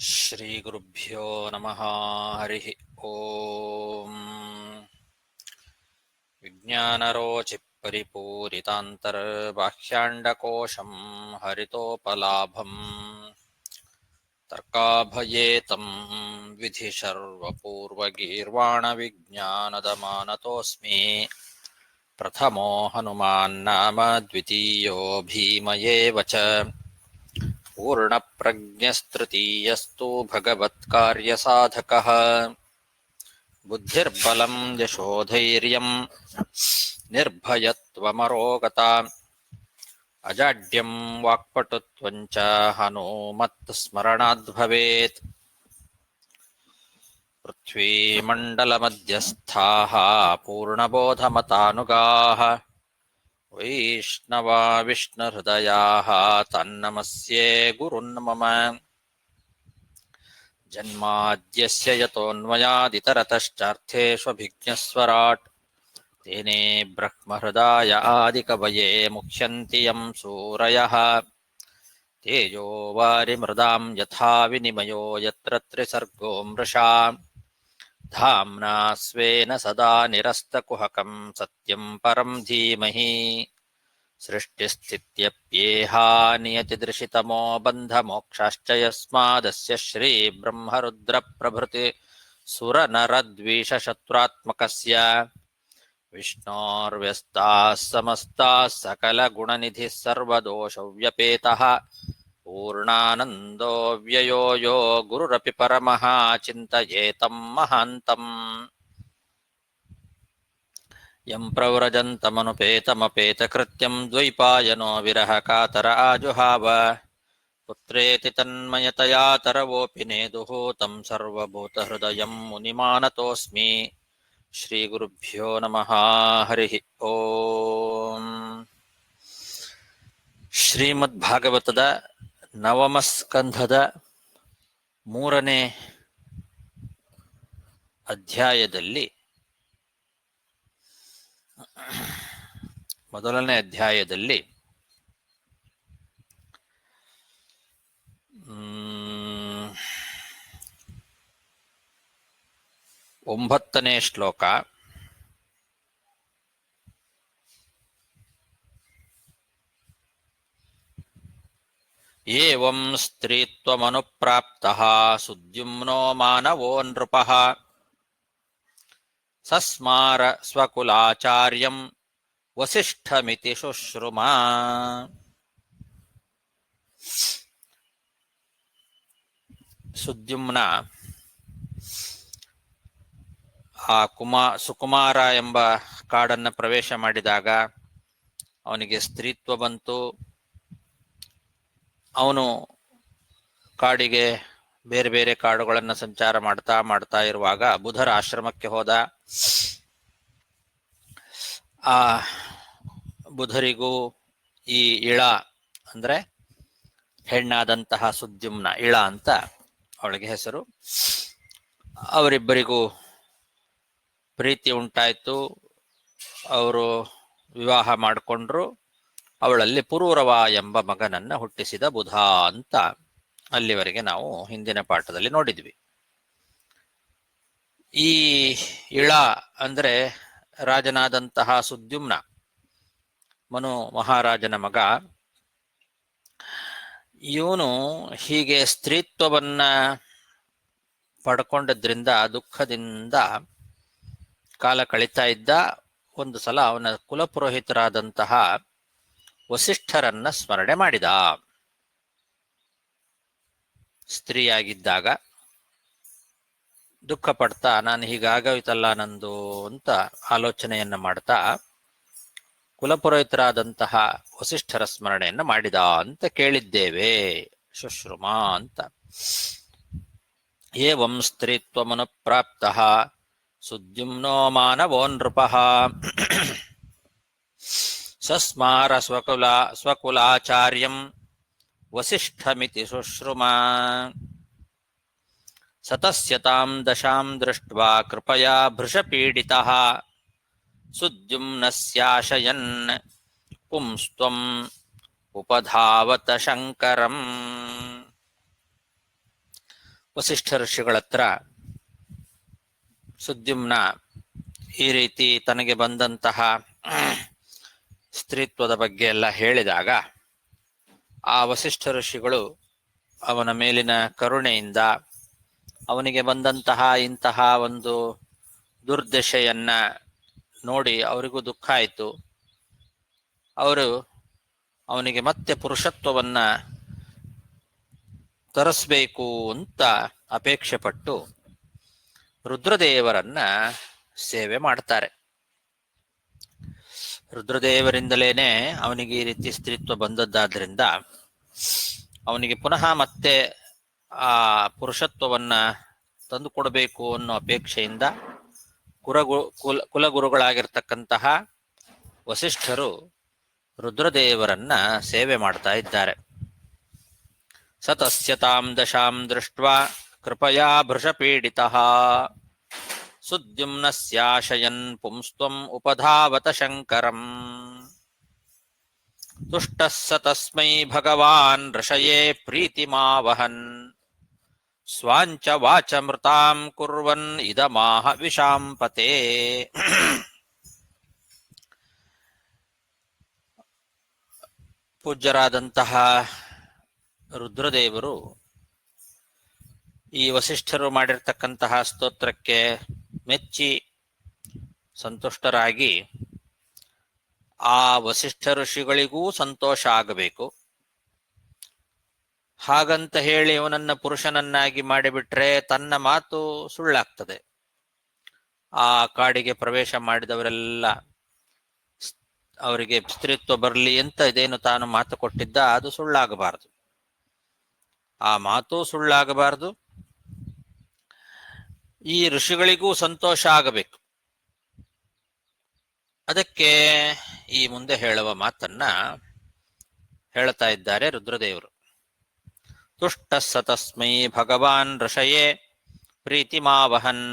ಶ್ರೀಗುರುಭ್ಯೋ ನಮಃ. ಹರಿ ಓಂ. ವಿಜ್ಞಾನರೋಚಿಪರಿಪೂರಿತಾಂತರ್ಬಾಹ್ಯಾಂಡಕೋಶಂ ಹರಿತೋಪಲಾಭಂ ತರ್ಕಾಭಯೇತಂ ವಿಧಿಶರ್ವಪೂರ್ವಗೀರ್ವಾಣವಿಜ್ಞಾನದಮಾನತೋऽಸ್ಮಿ. ಪ್ರಥಮೋ ಹನುಮಾನ್ನಾಮ ದ್ವಿತೀಯೋ ಭೀಮಯೇವ ಚ. ಪೂರ್ಣಪ್ರಜ್ಞಸ್ತೃತೀಯಸ್ತು ಭಗವತ್ಕಾರ್ಯಸಾಧಕಃ. ಬುದ್ಧಿರ್ಬಲಂ ಯಶೋಧೈರ್ಯಂ ನಿರ್ಭಯತ್ವಮರೋಗತಾ. ಅಜಾಡ್ಯಂ ವಾಕ್ಪಟುತ್ವಂಚ ಹನುಮತ್ಸ್ಮರಣಾದ್ ಭವೇತ್. ಪೃಥ್ವೀಮಂಡಲಮಧ್ಯಸ್ಥಾಃ ಪೂರ್ಣಬೋಧಮತಾನುಗಾಃ ವೈಷ್ಣವಾ ವಿಷ್ಣುಹೃದಯಾಃ ತನ್ನಮಸ್ಯೆ ಗುರುನ್ ಮಮ. ಜನ್ಮಾದ್ಯಸ್ಯ ಯತೋನ್ಮಯಾದಿತರತಶ್ಚಾರ್ಥೇಷ್ವಭಿಜ್ಞಸ್ವರಾಟ್ ತೇನೇ ಬ್ರಹ್ಮಹೃದಾಯ ಆದಿಕವಯೇ ಮುಹ್ಯಂತಿ ಯಂ ಸೂರಯಃ. ತೇಜೋ ವಾರಿಮೃದಾಂ ಯಥಾ ವಿನಿಮಯೋ ಯತ್ರ ತ್ರಿಸರ್ಗೋ ಮೃಷಾ. ಧಾಮ್ನಾ ಸ್ವೇನ ಸದಾ ನಿರಸ್ತಕುಹಕಂ ಸತ್ಯಂ ಪರಂ ಧೀಮಹಿ. ಸೃಷ್ಟಿಸ್ಥಿತ್ಯಪ್ಯೇಹಾ ನಿಯತಿದೃಶಿತಮೋ ಬಂಧಮೋಕ್ಷಾಶ್ಚ ಯಸ್ಮಾದಸ್ಯ ಶ್ರೀಬ್ರಹ್ಮರುದ್ರಪ್ರಭೃತಿ ಸುರನರದ್ವೀಷಶತ್ರುತ್ಮಕಸ್ಯ ವಿಷ್ಣೋರ್ವ್ಯಸ್ತಾಃ ಸಮಸ್ತಾಃ ಸಕಲಗುಣನಿಧಿಃ ಸರ್ವದೋಷವ್ಯಪೇತಃ. ಪೂರ್ಣಾನಂದೋ ವ್ಯಯೋ ಯೋ ಗುರುರಪಿ ಪರಮಃ ಚಿಂತಯೇತಂ ಮಹಾಂತಂ. ಯಂ ಪ್ರವ್ರಜन्तಮನುಪೇತಮಪೇತಕೃತ್ಯಂ ದ್ವೈಪಾಯನೋ ವಿರಹ ಕಾತರ ಆಜುಹಾವ. ಪುತ್ರೇತಿ ತನ್ಮಯತಯಾ ತರವೋಪಿ ನೇದುಃ तं ಸರ್ವಭೂತಹೃದಯಂ ಮುನಿಮಾನತೋऽಸ್ಮಿ. ಶ್ರೀಗುರುಭ್ಯೋ ನಮಃ. ಹರಿ ಓಂ. ಶ್ರೀಮದ್ಭಾಗವತದ ನವಮ ಸ್ಕಂಧದ 3ನೇ ಅಧ್ಯಾಯದಲ್ಲಿ ಮೊದಲನೇ ಅಧ್ಯಾಯದಲ್ಲಿ ಒಂಬತ್ತನೇ ಶ್ಲೋಕ, ಏವಂ ಸ್ತ್ರೀತ್ವಮನುಪ್ರಾಪ್ತಃ ಸುದ್ಯುಮ್ನೋ ಮಾನವೋ ನೃಪಃ ಸಸ್ಮಾರ ಸ್ವಕುಲಾಚಾರ್ಯಂ ವಸಿಷ್ಠಮಿತಿ ಶುಶ್ರುಮಾ. ಸುದ್ಯುಮ್ನ ಆ ಸುಕುಮಾರ ಎಂಬ ಕಾಡನ್ನು ಪ್ರವೇಶ ಮಾಡಿದಾಗ ಅವನಿಗೆ ಸ್ತ್ರೀತ್ವ ಬಂತು. ಅವನು ಕಾಡಿಗೆ ಬೇರೆ ಬೇರೆ ಕಾಡುಗಳನ್ನು ಸಂಚಾರ ಮಾಡ್ತಾ ಮಾಡ್ತಾ ಇರುವಾಗ ಬುಧರ ಆಶ್ರಮಕ್ಕೆ ಹೋದ. ಆ ಬುಧರಿಗೂ ಈ ಇಳ ಅಂದ್ರೆ ಹೆಣ್ಣಾದಂತಹ ಸುದ್ಯುಮ್ನ, ಇಳ ಅಂತ ಅವಳಿಗೆ ಹೆಸರು, ಅವರಿಬ್ಬರಿಗೂ ಪ್ರೀತಿ ಉಂಟಾಯ್ತು. ಅವರು ವಿವಾಹ ಮಾಡಿಕೊಂಡ್ರು. ಅವಳಲ್ಲಿ ಪುರೂರವ ಎಂಬ ಮಗನನ್ನ ಹುಟ್ಟಿಸಿದ ಬುಧ ಅಂತ ಅಲ್ಲಿವರೆಗೆ ನಾವು ಹಿಂದಿನ ಪಾಠದಲ್ಲಿ ನೋಡಿದ್ವಿ. ಈ ಇಳ ಅಂದ್ರೆ ರಾಜನಾದಂತಹ ಸುದ್ಯುಮ್ನ, ಮನು ಮಹಾರಾಜನ ಮಗ. ಇವನು ಹೀಗೆ ಸ್ತ್ರೀತ್ವವನ್ನ ಪಡ್ಕೊಂಡದ್ರಿಂದ ದುಃಖದಿಂದ ಕಾಲ ಕಳೀತಾ ಇದ್ದ. ಒಂದು ಸಲ ಅವನ ಕುಲಪುರೋಹಿತರಾದಂತಹ ವಸಿಷ್ಠರನ್ನ ಸ್ಮರಣೆ ಮಾಡಿದ. ಸ್ತ್ರೀಯಾಗಿದ್ದಾಗ ದುಃಖ ಪಡ್ತಾ, ನಾನು ಹೀಗಾಗೋಯ್ತಲ್ಲ ನಂದು ಅಂತ ಆಲೋಚನೆಯನ್ನ ಮಾಡ್ತಾ ಕುಲಪುರೋಹಿತರಾದಂತಹ ವಸಿಷ್ಠರ ಸ್ಮರಣೆಯನ್ನ ಮಾಡಿದ ಅಂತ ಕೇಳಿದ್ದೇವೆ. ಶುಶ್ರುಮ ಅಂತ. ಏವಂ ಸ್ತ್ರೀತ್ವಮನುಪ್ರಾಪ್ತಃ ಸುದ್ಯುಮ್ನೋ ಮಾನವೋ ನೃಪಃ ಸಸ್ಮಾರ ಸ್ವಕುಲಾಚಾರ್ಯಂ ವಸಿಷ್ಠಮಿತಿ ಶುಶ್ರುಮಾ. ಸತಸ್ಯತಾಂ ದಶಾಂ ದೃಷ್ಟ್ವಾ ಕೃಪಯಾ ಭೃಶಪೀಡಿತಃ ಸುದ್ಯುಮ್ನಸ್ಯಾಶಯನ್ ಪುಂಸ್ತ್ವಂ ಉಪಧಾವತ ಶಂಕರಂ. ವಸಿಷ್ಠ ಋಷಿಗಳ ಹತ್ರ ಸುದ್ಯುಮ್ನ ಈ ರೀತಿ ತನಗೆ ಬಂದಂತಹ ಸ್ತ್ರೀತ್ವದ ಬಗ್ಗೆ ಎಲ್ಲ ಹೇಳಿದಾಗ ಆ ವಸಿಷ್ಠ ಋಷಿಗಳು ಅವನ ಮೇಲಿನ ಕರುಣೆಯಿಂದ ಅವನಿಗೆ ಬಂದಂತಹ ಇಂತಹ ಒಂದು ದುರ್ದಶೆಯನ್ನ ನೋಡಿ ಅವರಿಗೂ ದುಃಖ ಆಯಿತು. ಅವರು ಅವನಿಗೆ ಮತ್ತೆ ಪುರುಷತ್ವವನ್ನ ತರಿಸ್ಬೇಕು ಅಂತ ಅಪೇಕ್ಷೆ ಪಟ್ಟು ರುದ್ರದೇವರನ್ನ ಸೇವೆ ಮಾಡ್ತಾರೆ. ರುದ್ರದೇವರಿಂದಲೇನೆ ಅವನಿಗೆ ಈ ರೀತಿ ಸ್ತ್ರೀತ್ವ ಬಂದದ್ದಾದ್ರಿಂದ ಅವನಿಗೆ ಪುನಃ ಮತ್ತೆ ಆ ಪುರುಷತ್ವವನ್ನ ತಂದು ಕೊಡಬೇಕು ಅನ್ನೋ ಅಪೇಕ್ಷೆಯಿಂದ ಕುಲಗುರುಗಳಾಗಿರ್ತಕ್ಕಂತಹ ವಸಿಷ್ಠರು ರುದ್ರದೇವರನ್ನ ಸೇವೆ ಮಾಡ್ತಾ ಇದ್ದಾರೆ. ಸತಸ್ಯತಾಂ ದಶಾಂ ದೃಷ್ಟ್ವಾ ಕೃಪಯಾ ಭೃಷಪೀಡಿತಃ ಸುದ್ಯುಮ್ನಸ್ಯಾಶಯನ್ ಪುಂಸ್ತ್ವಂ ಉಪಧಾವತ ಶಂಕರಂ ತುಷ್ಟಃ ಸ ತಸ್ಮೈ ಭಗವಾನ್ ಋಷಯೇ ಪ್ರೀತಿಮಾವಹನ್ ಸ್ವಾಂಚ ವಾಚಮೃತಾಂ ಕುರ್ವನ್ ಇದಮಾಹ ವಿಶಾಂಪತೆ. ಪೂಜ್ಯರಾದಂತಹ ರುದ್ರದೇವರು ಈ ವಸಿಷ್ಠರು ಮಾಡಿರ್ತಕ್ಕಂತಹ ಸ್ತೋತ್ರಕ್ಕೆ ಮೆಚ್ಚಿ ಸಂತುಷ್ಟರಾಗಿ ಆ ವಸಿಷ್ಠ ಋಷಿಗಳಿಗೂ ಸಂತೋಷ ಆಗಬೇಕು. ಹಾಗಂತ ಹೇಳಿ ಇವನನ್ನ ಪುರುಷನನ್ನಾಗಿ ಮಾಡಿಬಿಟ್ರೆ ತನ್ನ ಮಾತು ಸುಳ್ಳಾಗ್ತದೆ. ಆ ಕಾಡಿಗೆ ಪ್ರವೇಶ ಮಾಡಿದವರೆಲ್ಲ ಅವರಿಗೆ ಸ್ತ್ರೀತ್ವ ಬರಲಿ ಅಂತ ಇದೇನು ತಾನು ಮಾತು ಕೊಟ್ಟಿದ್ದ ಅದು ಸುಳ್ಳಾಗಬಾರದು. ಆ ಮಾತು ಸುಳ್ಳಾಗಬಾರದು. ಈ ಋಷಿಗಳಿಗೂ ಸಂತೋಷ ಆಗಬೇಕು. ಅದಕ್ಕೆ ಈ ಮುಂದೆ ಹೇಳುವ ಮಾತನ್ನ ಹೇಳ್ತಾ ಇದ್ದಾರೆ ರುದ್ರದೇವರು. ತುಷ್ಟಃ ಸ ತಸ್ಮೈ ಭಗವಾನ್ ಋಷಯೇ ಪ್ರೀತಿಮಾವಹನ್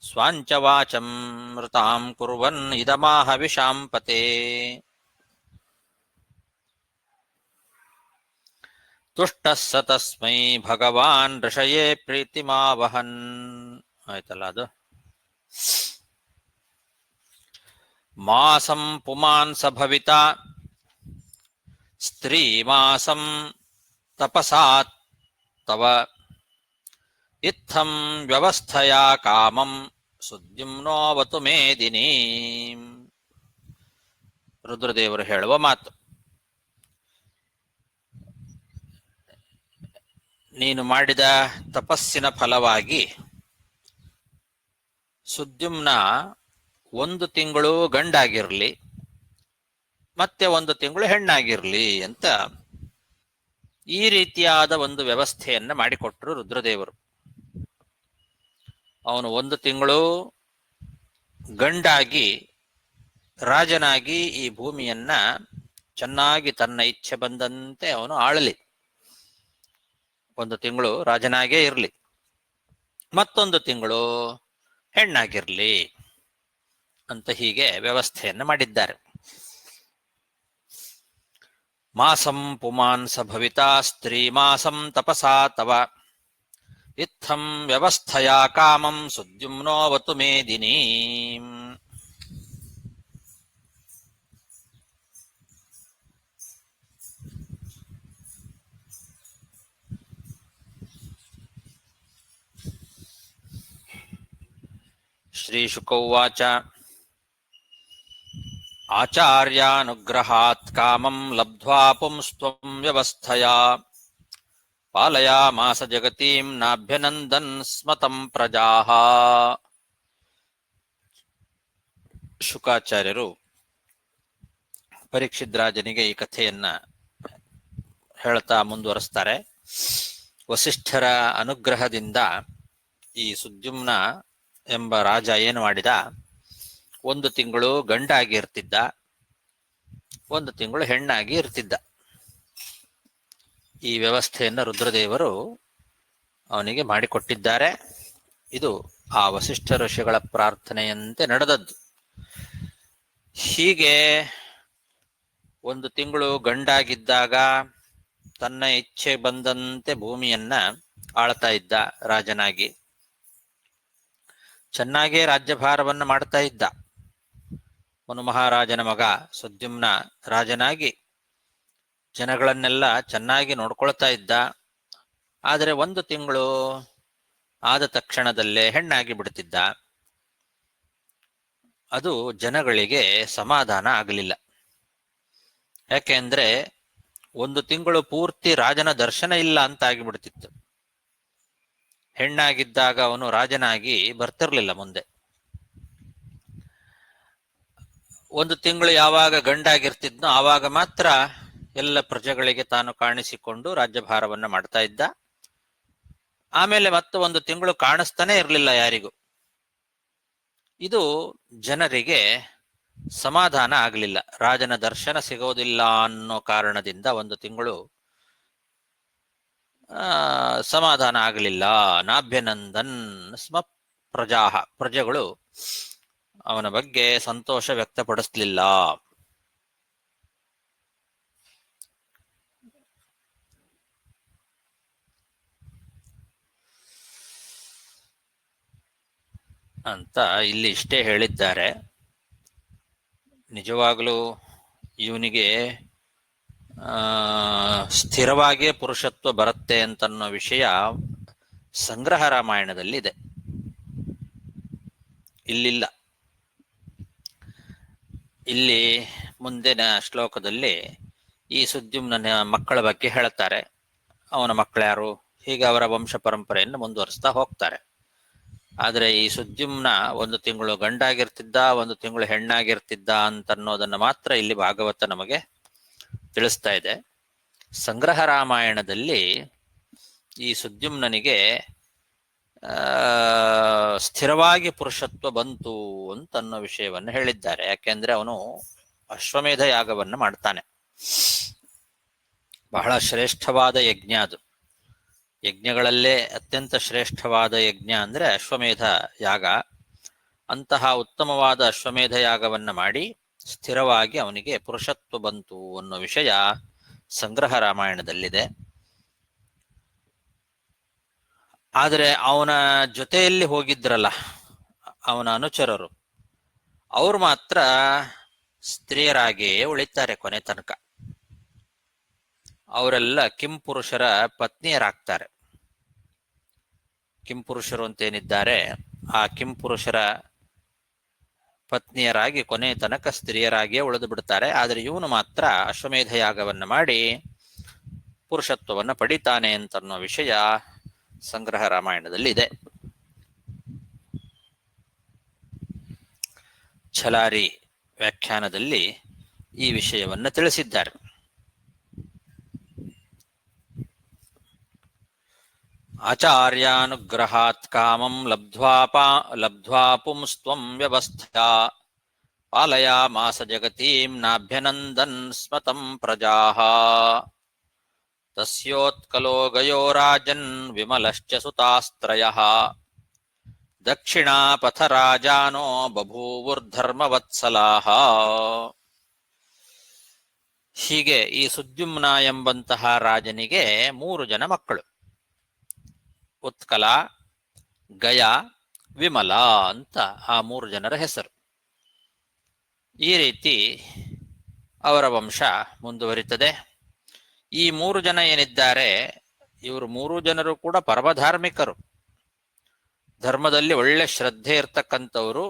ಸ್ವಾಂಚ ವಾಚಂ ಮೃತಾಂ ಕುರ್ವನ್ ಇದಮಾಹ ವಿಶಾಂಪತೆ. ತುಷ್ಟಃ ಸ ತಸ್ಮೈ ಭಗವಾನ್ ಋಷಯೇ ಪ್ರೀತಿಮಾವಹನ್. ಆಯ್ತಲ್ಲ ಅದು. ಮಾಸಂ ಪುಮಾನ್ ಸ ಭವಿತಾ ಸ್ತ್ರೀ ಮಾಸಂ ತಪಸಾತ್ ತವ ಇತ್ತಂ ವ್ಯವಸ್ಥಯಾ ಕಾಮಂ ಸುದ್ಯುಮ್ನೋವತು ಮೇದಿನಿ. ರುದ್ರದೇವರು ಹೇಳುವ ಮಾತು. ನೀನು ಮಾಡಿದ ತಪಸ್ಸಿನ ಫಲವಾಗಿ ಸುದ್ಯುಮ್ನ 1 ತಿಂಗಳು ಗಂಡಾಗಿರ್ಲಿ ಮತ್ತೆ 1 ತಿಂಗಳು ಹೆಣ್ಣಾಗಿರ್ಲಿ ಅಂತ ಈ ರೀತಿಯಾದ ಒಂದು ವ್ಯವಸ್ಥೆಯನ್ನ ಮಾಡಿಕೊಟ್ರು ರುದ್ರದೇವರು. ಅವನು 1 ತಿಂಗಳು ಗಂಡಾಗಿ ರಾಜನಾಗಿ ಈ ಭೂಮಿಯನ್ನ ಚೆನ್ನಾಗಿ ತನ್ನ ಇಚ್ಛೆ ಬಂದಂತೆ ಅವನು ಆಳಲಿ. 1 ತಿಂಗಳು ರಾಜನಾಗೇ ಇರಲಿ, ಮತ್ತೊಂದು ತಿಂಗಳು ಹೆಣ್ಣಾಗಿರ್ಲಿ ಅಂತ ಹೀಗೆ ವ್ಯವಸ್ಥೆಯನ್ನ ಮಾಡಿದ್ದಾರೆ. ಮಾಸಂ ಪುಮಾನ್ ಸ ಭವಿತಾ ಸ್ತ್ರೀ ಮಾಸಂ ತಪಸಾ ತವ ಇತ್ತಂ ವ್ಯವಸ್ಥಯಾ ಕಾಮಂ ಸುದ್ಯುಮ್ನೋವತು ಮೇದಿನಿ. ಶ್ರೀಶುಕ ಉವಾಚ ಆಚಾರ್ಯಾನುಗ್ರಹಾತ್ ಕಾಮಂ ಲಬ್ಧ್ವಾ ಪುಂಸ್ತ್ವಂ ವ್ಯವಸ್ಥಯಾ ಪಾಲಯಾಮಾಸ ಜಗತೀಂ ನಾಭ್ಯನಂದನ್ ಸ್ಮತಂ ಪ್ರಜಾಃ. ಶುಕಾಚಾರ್ಯರು ಪರೀಕ್ಷಿತ್ ರಾಜನಿಗೆ ಈ ಕಥೆಯನ್ನ ಹೇಳ್ತಾ ಮುಂದುವರಿಸ್ತಾರೆ. ವಸಿಷ್ಠರ ಅನುಗ್ರಹದಿಂದ ಈ ಸುದ್ಯುಮ್ನ ಎಂಬ ರಾಜ ಏನು ಮಾಡಿದ, 1 ತಿಂಗಳು ಗಂಡಾಗಿ ಇರ್ತಿದ್ದ, 1 ತಿಂಗಳು ಹೆಣ್ಣಾಗಿ ಇರ್ತಿದ್ದ. ಈ ವ್ಯವಸ್ಥೆಯನ್ನು ರುದ್ರದೇವರು ಅವನಿಗೆ ಮಾಡಿಕೊಟ್ಟಿದ್ದಾರೆ. ಇದು ಆ ವಸಿಷ್ಠ ಋಷಿಗಳ ಪ್ರಾರ್ಥನೆಯಂತೆ ನಡೆದದ್ದು. ಹೀಗೆ 1 ತಿಂಗಳು ಗಂಡಾಗಿದ್ದಾಗ ತನ್ನ ಇಚ್ಛೆ ಬಂದಂತೆ ಭೂಮಿಯನ್ನ ಆಳ್ತಾ ಇದ್ದ ರಾಜನಾಗಿ. ಚೆನ್ನಾಗೇ ರಾಜ್ಯಭಾರವನ್ನು ಮಾಡ್ತಾ ಇದ್ದ. ಮನು ಮಹಾರಾಜನ ಮಗ ಸುದ್ಯುಮ್ನ ರಾಜನಾಗಿ ಜನಗಳನ್ನೆಲ್ಲ ಚೆನ್ನಾಗಿ ನೋಡ್ಕೊಳ್ತಾ ಇದ್ದ. ಆದರೆ 1 ತಿಂಗಳು ಆದ ತಕ್ಷಣದಲ್ಲೇ ಹೆಣ್ಣಾಗಿ ಬಿಡ್ತಿದ್ದ. ಅದು ಜನಗಳಿಗೆ ಸಮಾಧಾನ ಆಗಲಿಲ್ಲ. ಯಾಕೆಂದ್ರೆ 1 ತಿಂಗಳು ಪೂರ್ತಿ ರಾಜನ ದರ್ಶನ ಇಲ್ಲ ಅಂತ ಆಗಿಬಿಡ್ತಿತ್ತು. ಹೆಣ್ಣಾಗಿದ್ದಾಗ ಅವನು ರಾಜನಾಗಿ ಬರ್ತಿರ್ಲಿಲ್ಲ ಮುಂದೆ. 1 ತಿಂಗಳು ಯಾವಾಗ ಗಂಡಾಗಿರ್ತಿದ್ನೋ ಆವಾಗ ಮಾತ್ರ ಎಲ್ಲ ಪ್ರಜೆಗಳಿಗೆ ತಾನು ಕಾಣಿಸಿಕೊಂಡು ರಾಜ್ಯಭಾರವನ್ನು ಮಾಡ್ತಾ ಇದ್ದ. ಆಮೇಲೆ ಮತ್ತೆ 1 ತಿಂಗಳು ಕಾಣಿಸ್ತಾನೆ ಇರಲಿಲ್ಲ ಯಾರಿಗೂ. ಇದು ಜನರಿಗೆ ಸಮಾಧಾನ ಆಗಲಿಲ್ಲ. ರಾಜನ ದರ್ಶನ ಸಿಗೋದಿಲ್ಲ ಅನ್ನೋ ಕಾರಣದಿಂದ 1 ತಿಂಗಳು ಸಮಾಧಾನ ಆಗಲಿಲ್ಲ. ನಾಭ್ಯನಂದನ್ ಸ್ಮ ಪ್ರಜೆಗಳು ಅವನ ಬಗ್ಗೆ ಸಂತೋಷ ವ್ಯಕ್ತಪಡಿಸಲಿಲ್ಲ. ಅಂತ ಇಲ್ಲಿ ಇಷ್ಟೇ ಹೇಳಿದ್ದಾರೆ. ನಿಜವಾಗಲೂ ಇವನಿಗೆ ಸ್ಥಿರವಾಗಿಯೇ ಪುರುಷತ್ವ ಬರುತ್ತೆ ಅಂತನ್ನೋ ವಿಷಯ ಸಂಗ್ರಹ ರಾಮಾಯಣದಲ್ಲಿದೆ, ಇಲ್ಲಿಲ್ಲ. ಇಲ್ಲಿ ಮುಂದಿನ ಶ್ಲೋಕದಲ್ಲಿ ಈ ಸುದ್ಯುಮ್ನ ಮಕ್ಕಳ ಬಗ್ಗೆ ಹೇಳ್ತಾರೆ. ಅವನ ಮಕ್ಕಳ್ಯಾರು, ಹೀಗೆ ಅವರ ವಂಶ ಪರಂಪರೆಯನ್ನು ಮುಂದುವರಿಸ್ತಾ ಹೋಗ್ತಾರೆ. ಆದರೆ ಈ ಸುದ್ಯುಮ್ನ 1 ತಿಂಗಳು ಗಂಡಾಗಿರ್ತಿದ್ದ, 1 ತಿಂಗಳು ಹೆಣ್ಣಾಗಿರ್ತಿದ್ದ ಅಂತನ್ನೋದನ್ನು ಮಾತ್ರ ಇಲ್ಲಿ ಭಾಗವತ ನಮಗೆ ತಿಳಿಸ್ತಾ ಇದೆ. ಸಂಗ್ರಹ ರಾಮಾಯಣದಲ್ಲಿ ಈ ಸುದ್ಯುಮ್ನನಿಗೆ ಸ್ಥಿರವಾಗಿ ಪುರುಷತ್ವ ಬಂತು ಅಂತನ್ನೋ ವಿಷಯವನ್ನು ಹೇಳಿದ್ದಾರೆ. ಯಾಕೆಂದ್ರೆ ಅವನು ಅಶ್ವಮೇಧ ಯಾಗವನ್ನು ಮಾಡ್ತಾನೆ. ಬಹಳ ಶ್ರೇಷ್ಠವಾದ ಯಜ್ಞ ಅದು. ಯಜ್ಞಗಳಲ್ಲೇ ಅತ್ಯಂತ ಶ್ರೇಷ್ಠವಾದ ಯಜ್ಞ ಅಂದ್ರೆ ಅಶ್ವಮೇಧ ಯಾಗ. ಅಂತಹ ಉತ್ತಮವಾದ ಅಶ್ವಮೇಧ ಯಾಗವನ್ನು ಮಾಡಿ ಸ್ಥಿರವಾಗಿ ಅವನಿಗೆ ಪುರುಷತ್ವ ಬಂತು ಅನ್ನೋ ವಿಷಯ ಸಂಗ್ರಹ ರಾಮಾಯಣದಲ್ಲಿದೆ. ಆದರೆ ಅವನ ಜೊತೆಯಲ್ಲಿ ಹೋಗಿದ್ರಲ್ಲ ಅವನ ಅನುಚರರು, ಅವರು ಮಾತ್ರ ಸ್ತ್ರೀಯರಾಗಿಯೇ ಉಳಿತಾರೆ ಕೊನೆ ತನಕ. ಅವರೆಲ್ಲ ಕಿಂಪುರುಷರ ಪತ್ನಿಯರಾಗ್ತಾರೆ. ಕಿಂಪುರುಷರು ಅಂತೇನಿದ್ದಾರೆ ಆ ಕಿಂಪುರುಷರ ಪತ್ನಿಯರಾಗಿ ಕೊನೆ ತನಕ ಸ್ತ್ರೀಯರಾಗಿಯೇ ಉಳಿದು ಬಿಡ್ತಾರೆ. ಆದರೆ ಇವನು ಮಾತ್ರ ಅಶ್ವಮೇಧ ಯಾಗವನ್ನು ಮಾಡಿ ಪುರುಷತ್ವವನ್ನು ಪಡಿತಾನೆ ಅಂತನ್ನೋ ವಿಷಯ ಸಂಗ್ರಹ ರಾಮಾಯಣದಲ್ಲಿ ಇದೆ. ಛಲಾರಿ ವ್ಯಾಖ್ಯಾನದಲ್ಲಿ ಈ ವಿಷಯವನ್ನು ತಿಳಿಸಿದ್ದಾರೆ. ಆಚಾರ್ಯಾನುಗ್ರಹಾತ್ ಕಾಮಂ ಲಬ್ಧ್ವಾ ಪುಂಸ್ತ್ವಂ ವ್ಯವಸ್ಥಾ ಪಾಲಯಾಮಾಸ ಜಗತೀಂ ನಾಭ್ಯನಂದನ್ ಸ್ಮತಂ ಪ್ರಜಾಃ ತಸ್ಯೋತ್ಕಲೋ ಗಯೋ ರಾಜನ್ ವಿಮಲಶ್ಚ ಸುತಾಸ್ತ್ರಯಃ ದಕ್ಷಿಣಾಪಥ ರಾಜಾನೋ ಬಭೂವುರ್ಧರ್ಮವತ್ಸಲಾಃ. ಹೀಗೆ ಈ ಸುದ್ಯುಮ್ನ ಎಂಬಂತಹ ರಾಜನಿಗೆ 3 ಜನ ಮಕ್ಕಳು, ಉತ್ಕಲ, ಗಯ, ವಿಮಲ ಅಂತ ಆ 3 ಜನರ ಹೆಸರು. ಈ ರೀತಿ ಅವರ ವಂಶ ಮುಂದುವರಿತದೆ. ಈ 3 ಜನ ಏನಿದ್ದಾರೆ, ಇವರು 3 ಜನರು ಕೂಡ ಪರಮಧಾರ್ಮಿಕರು, ಧರ್ಮದಲ್ಲಿ ಒಳ್ಳೆ ಶ್ರದ್ಧೆ ಇರ್ತಕ್ಕಂಥವರು.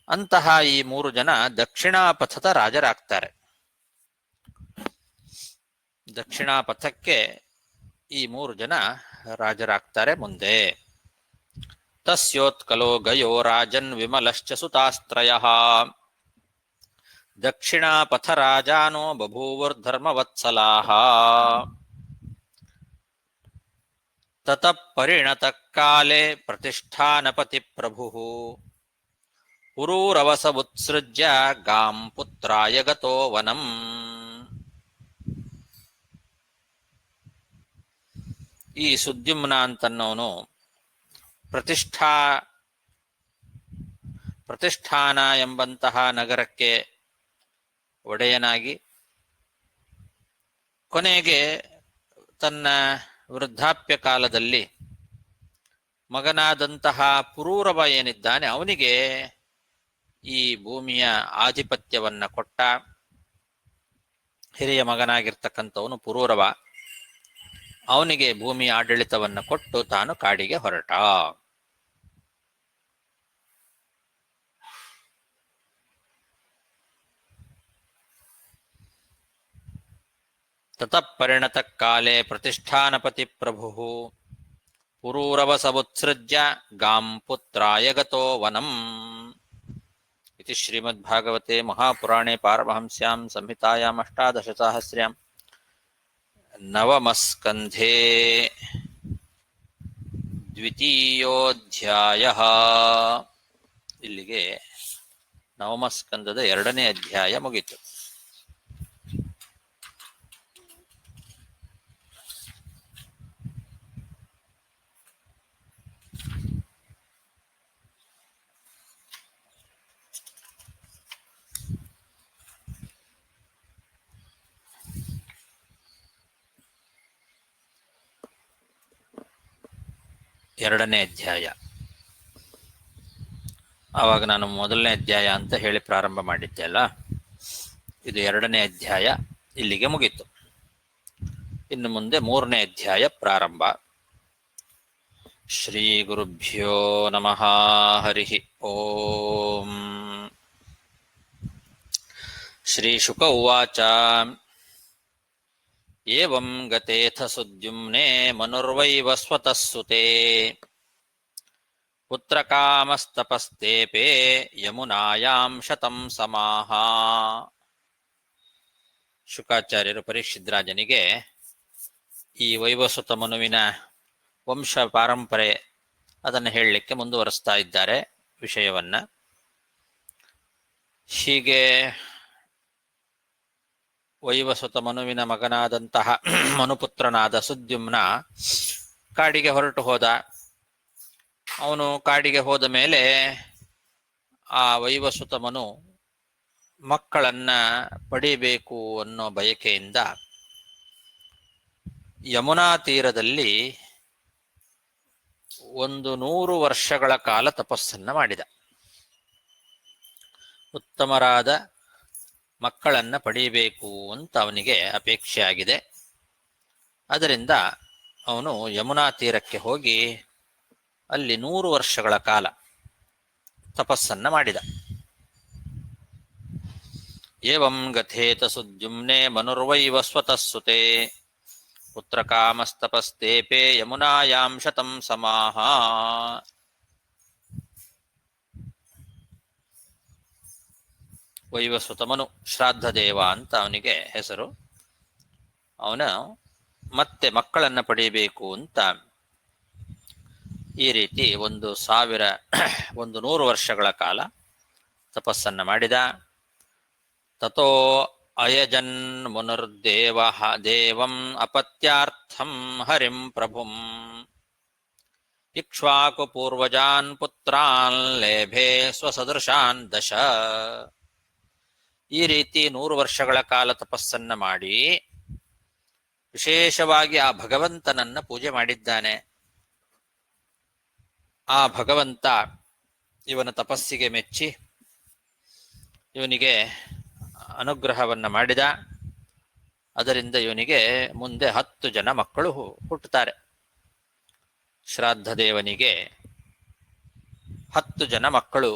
ಅಂತಹ ಈ 3 ಜನ ದಕ್ಷಿಣಾಪಥದ ರಾಜರಾಗ್ತಾರೆ. ದಕ್ಷಿಣಾಪಥಕ್ಕೆ ಈ 3 ಜನ ರಾಜರಾಗ್ತಾರೆ ಮುಂದೆ. ತಸ್ಯೋತ್ಕಲೋ ಗಯೋ ರಾಜನ್ ವಿಮಲಶ್ಚ ಸುತಾಸ್ತ್ರಯಃ ದಕ್ಷಿಣಾಪಥ ರಾಜಾನೋ ಬಭೂವುರ್ಧರ್ಮವತ್ಸಲಾಃ. ತತಃ ಪರಿಣತಃ ಕಾಲೇ ಪ್ರತಿಷ್ಠಾನಪತಿ ಪ್ರಭುಃ ಪುರೂರವಸವುತ್ಸೃಜ್ಯ ಗಾಂ ಪುತ್ರಾಯ ಗತೋ ವನಂ. ಈ ಸುದ್ಯುಮ್ನ ಅಂತನ್ನೋನು ಪ್ರತಿಷ್ಠಾನ ಎಂಬಂತಹ ನಗರಕ್ಕೆ ಒಡೆಯನಾಗಿ ಕೊನೆಗೆ ತನ್ನ ವೃದ್ಧಾಪ್ಯ ಕಾಲದಲ್ಲಿ ಮಗನಾದಂತಹ ಪುರೂರವ ಏನಿದ್ದಾನೆ ಅವನಿಗೆ ಈ ಭೂಮಿಯ ಆಧಿಪತ್ಯವನ್ನ ಕೊಟ್ಟ. ಹಿರಿಯ ಮಗನಾಗಿರ್ತಕ್ಕಂಥವನು ಪುರೂರವ, ಅವನಿಗೆ ಭೂಮಿಯ ಆಡಳಿತವನ್ನು ಕೊಟ್ಟು ತಾನು ಕಾಡಿಗೆ ಹೊರಟ. ತತಃ ಪರಿಣತ ಕಾಲೇ ಪ್ರತಿಷ್ಠಾನಪತಿ ಪ್ರಭು ಪುರೂರವ ಸಮುತ್ಸೃಜ್ಯ ಗಾಂ ಪುತ್ರಾಯ ಗತೋ ವನಂ. ಇತಿ ಶ್ರೀಮದ್ಭಾಗವತೆ ಮಹಾಪುರಾಣೇ ಪಾರಮಹಂಸ್ಯಾಂ ಸಂಹಿತಾಯಾಂ ಅಷ್ಟಾದಶಸಾಹಸ್ರ್ಯಾಂ ನವಮಸ್ಕಂಧೇ ದ್ವಿತೀಯೋಧ್ಯಾಯಃ. ಇಲ್ಲಿಗೆ ನವಮಸ್ಕಂದದ 2ನೇ ಅಧ್ಯಾಯ ಮುಗಿತು. ಎರಡನೇ ಅಧ್ಯಾಯ. ಆವಾಗ ನಾನು 1ನೇ ಅಧ್ಯಾಯ ಅಂತ ಹೇಳಿ ಪ್ರಾರಂಭ ಮಾಡಿದ್ದೆ ಅಲ್ಲ, ಇದು 2ನೇ ಅಧ್ಯಾಯ ಇಲ್ಲಿಗೆ ಮುಗೀತು. ಇನ್ನು ಮುಂದೆ 3ನೇ ಅಧ್ಯಾಯ ಪ್ರಾರಂಭ. ಶ್ರೀ ಗುರುಭ್ಯೋ ನಮಃ. ಹರಿ ಓಂ. ಶ್ರೀ ಶುಕ ಉವಾಚ. ಏವಂ ಗತೇಥ ಸುದ್ಯುಮ್ನೆ ಮನುರ್ವೈವ ಸ್ವತಃ ಸುತೆ ಪುತ್ರಕಾಮಸ್ತಪಸ್ತೇಪೇ ಯಮುನಾಯಾಂ ಶತಂ ಸಮಾಹ. ಶುಕಾಚಾರ್ಯರು ಪರೀಕ್ಷಿದ್ರಾಜನಿಗೆ ಈ ವೈವಸ್ವತ ಮನುವಿನ ವಂಶ ಪಾರಂಪರೆ ಅದನ್ನು ಹೇಳಲಿಕ್ಕೆ ಮುಂದುವರಿಸ್ತಾ ಇದ್ದಾರೆ ವಿಷಯವನ್ನ. ಹೀಗೆ ವೈವಸ್ವತ ಮನುವಿನ ಮಗನಾದಂತಹ ಮನುಪುತ್ರನಾದ ಸುದ್ಯುಮ್ನ ಕಾಡಿಗೆ ಹೊರಟು ಹೋದ. ಅವನು ಕಾಡಿಗೆ ಹೋದ ಮೇಲೆ ಆ ವೈವಸ್ವತ ಮನು ಮಕ್ಕಳನ್ನ ಪಡಿಬೇಕು ಅನ್ನೋ ಬಯಕೆಯಿಂದ ಯಮುನಾ ತೀರದಲ್ಲಿ 100 ವರ್ಷಗಳ ಕಾಲ ತಪಸ್ಸನ್ನ ಮಾಡಿದ. ಉತ್ತಮರಾದ ಮಕ್ಕಳನ್ನ ಪಡೀಬೇಕು ಅಂತ ಅವನಿಗೆ ಅಪೇಕ್ಷೆ ಆಗಿದೆ. ಅದರಿಂದ ಅವನು ಯಮುನಾ ತೀರಕ್ಕೆ ಹೋಗಿ ಅಲ್ಲಿ 100 ವರ್ಷಗಳ ಕಾಲ ತಪಸ್ಸನ್ನ ಮಾಡಿದ. ಏವಂ ಗಥೇತ ಸುದ್ಯುಮ್ನೆ ಮನುರ್ವೈವ ಸ್ವತಃ ಸುತೆ ಪುತ್ರಕಾಮಸ್ತಪಸ್ತೇಪೇ ಯಮುನಾಯಾಂ ಶತಂ ಸಮಾಹ. ವೈವಸ್ವತ ಮನು, ಶ್ರಾದ್ದ ದೇವ ಅಂತ ಅವನಿಗೆ ಹೆಸರು. ಅವನು ಮತ್ತೆ ಮಕ್ಕಳನ್ನ ಪಡೆಯಬೇಕು ಅಂತ ಈ ರೀತಿ 100 ವರ್ಷಗಳ ಕಾಲ ತಪಸ್ಸನ್ನ ಮಾಡಿದ. ತಥೋ ಅಯಜನ್ ಮುನುರ್ದೇವ ದೇವಂ ಅಪತ್ಯಾರ್ಥಂ ಹರಿಂ ಪ್ರಭುಂ ಇಕ್ಷ್ವಾಕು ಪೂರ್ವಜಾನ್ ಪುತ್ರಾನ್ ಲೇಭೆ ಸ್ವಸದೃಶಾನ್ ದಶ. ಈ ರೀತಿ 100 ವರ್ಷಗಳ ಕಾಲ ತಪಸ್ಸನ್ನ ಮಾಡಿ ವಿಶೇಷವಾಗಿ ಆ ಭಗವಂತನನ್ನ ಪೂಜೆ ಮಾಡಿದ್ದಾನೆ. ಆ ಭಗವಂತ ಇವನ ತಪಸ್ಸಿಗೆ ಮೆಚ್ಚಿ ಇವನಿಗೆ ಅನುಗ್ರಹವನ್ನ ಮಾಡಿದ. ಅದರಿಂದ ಇವನಿಗೆ ಮುಂದೆ 10 ಜನ ಮಕ್ಕಳು ಹುಟ್ಟುತ್ತಾರೆ. ಶ್ರಾದ್ದ ದೇವನಿಗೆ 10 ಜನ ಮಕ್ಕಳು.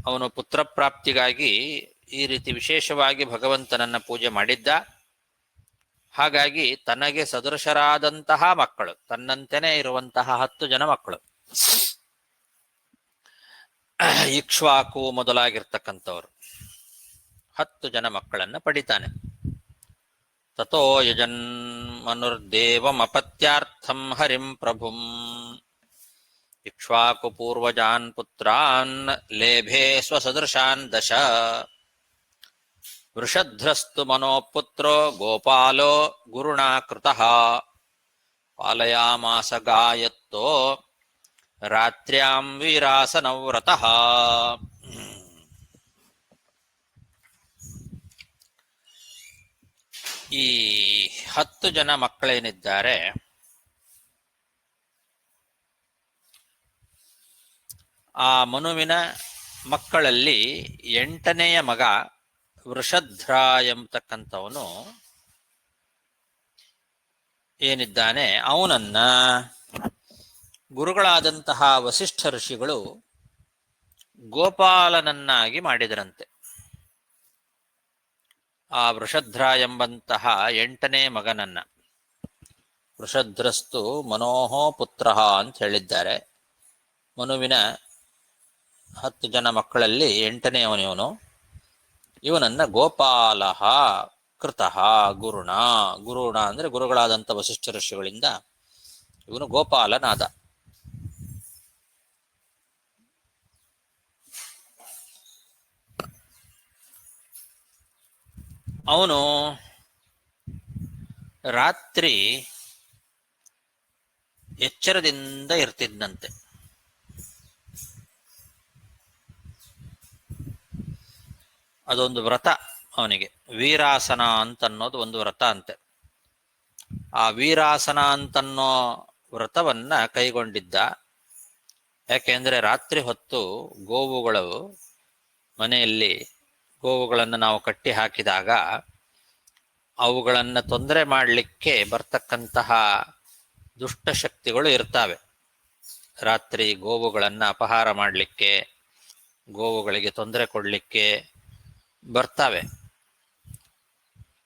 ಅವನು ಪುತ್ರ ಪ್ರಾಪ್ತಿಗಾಗಿ ಈ ರೀತಿ ವಿಶೇಷವಾಗಿ ಭಗವಂತನನ್ನ ಪೂಜೆ ಮಾಡಿದ್ದ. ಹಾಗಾಗಿ ತನಗೆ ಸದೃಶರಾದಂತಹ ಮಕ್ಕಳು, ತನ್ನಂತೆಯೇ ಇರುವಂತಹ 10 ಜನ ಮಕ್ಕಳು, ಇಕ್ಷ್ವಾಕು ಮೊದಲಾಗಿರ್ತಕ್ಕಂಥವ್ರು 10 ಜನ ಮಕ್ಕಳನ್ನ ಪಡಿತಾನೆ. ತಥೋ ಯಜನ್ ಮನುರ್ದೇವಂ ಅಪತ್ಯಾರ್ಥಂ ಹರಿಂ ಪ್ರಭುಂ ಇಕ್ಷ್ವಾಕು ಪೂರ್ವಜಾನ್ ಪುತ್ರಾನ್ ಲೇಭೆ ಸ್ವಸದೃಶಾನ್ ದಶ. ವೃಷಧ್ರಸ್ತು ಮನೋಪುತ್ರೋ ಗೋಪಾಲೋ ಗುರುಣಾ ಕೃತಃ ಪಾಲಯಾಮಾಸ ಗಾಯತ್ತೋ ರಾತ್ರ್ಯಾಂ ವೀರಾಸನವ್ರತಃ. ಈ 10 ಜನ ಮಕ್ಕಳೇನಿದ್ದಾರೆ, ಆ ಮನುವಿನ ಮಕ್ಕಳಲ್ಲಿ 8ನೆಯ ಮಗ ವೃಷಧ್ರ ಎಂಬತಕ್ಕಂಥವನು ಏನಿದ್ದಾನೆ, ಅವನನ್ನ ಗುರುಗಳಾದಂತಹ ವಸಿಷ್ಠ ಋಷಿಗಳು ಗೋಪಾಲನನ್ನಾಗಿ ಮಾಡಿದರಂತೆ. ಆ ವೃಷಧ್ರ ಎಂಬಂತಹ 8ನೇ ಮಗನನ್ನ, ವೃಷಧ್ರಸ್ತು ಮನೋಹೋ ಪುತ್ರ ಅಂತ ಹೇಳಿದ್ದಾರೆ. ಮನುವಿನ 10 ಜನ ಮಕ್ಕಳಲ್ಲಿ 8ನೇಯವನಿವನು. ಇವನನ್ನ ಗೋಪಾಲಃ ಕೃತಃ ಗುರುಣ, ಗುರುಣ ಅಂದ್ರೆ ಗುರುಗಳಾದಂಥ ವಸಿಷ್ಠ ಋಷಿಗಳಿಂದ ಇವನು ಗೋಪಾಲನಾದ. ಅವನು ರಾತ್ರಿ ಎಚ್ಚರದಿಂದ ಇರ್ತಿದ್ದಂತೆ. ಅದೊಂದು ವ್ರತ ಅವನಿಗೆ, ವೀರಾಸನ ಅಂತನ್ನೋದು ಒಂದು ವ್ರತ ಅಂತೆ. ಆ ವೀರಾಸನ ಅಂತನ್ನೋ ವ್ರತವನ್ನ ಕೈಗೊಂಡಿದ್ದ. ಯಾಕೆಂದ್ರೆ ರಾತ್ರಿ ಹೊತ್ತು ಗೋವುಗಳು ಮನೆಯಲ್ಲಿ ಗೋವುಗಳನ್ನು ನಾವು ಕಟ್ಟಿ ಹಾಕಿದಾಗ ಅವುಗಳನ್ನು ತೊಂದರೆ ಮಾಡಲಿಕ್ಕೆ ಬರ್ತಕ್ಕಂತಹ ದುಷ್ಟಶಕ್ತಿಗಳು ಇರ್ತಾವೆ. ರಾತ್ರಿ ಗೋವುಗಳನ್ನು ಅಪಹಾರ ಮಾಡಲಿಕ್ಕೆ, ಗೋವುಗಳಿಗೆ ತೊಂದರೆ ಕೊಡಲಿಕ್ಕೆ ಬರ್ತಾವೆ